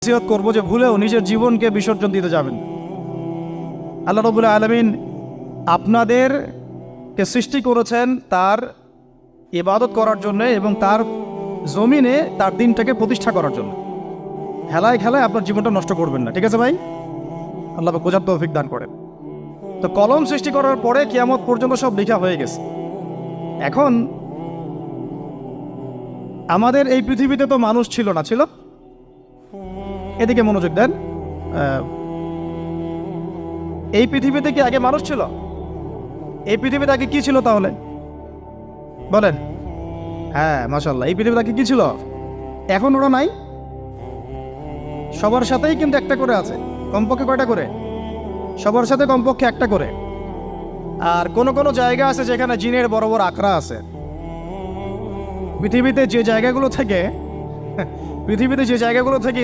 নসিহত করবো যে ভুলেও নিজের জীবনকে বিসর্জন দিতে যাবেন। আল্লাহ রাব্বুল আলামিন আপনাদেরকে সৃষ্টি করেছেন তার ইবাদত করার জন্য এবং তার জমিনে তার দিনটাকে প্রতিষ্ঠা করার জন্য। খেলায় খেলায় আপনার জীবনটা নষ্ট করবেন না, ঠিক আছে ভাই? আল্লাহ পাক বোঝার তৌফিক দান করেন। তো কলম সৃষ্টি করার পরে কিয়ামত পর্যন্ত সব লেখা হয়ে গেছে। এখন আমাদের এই পৃথিবীতে তো মানুষ ছিল না, ছিল? এদিকে মনোযোগ দেন। এই পৃথিবীতে কি আগে মানুষ ছিল? এই পৃথিবীতে আগে কি ছিল তাহলে বলেন? হ্যাঁ, মাশাআল্লাহ। এই পৃথিবীতে আগে কি ছিল? এখন ওরা নাই? সবার সাথেই কিন্তু একটা করে আছে। কমপক্ষে কয়টা করে? সবার সাথে কমপক্ষে একটা করে। আর কোন কোন জায়গা আছে যেখানে জিনের বড় বড় আখড়া আছে। পৃথিবীতে যে জায়গাগুলো থেকে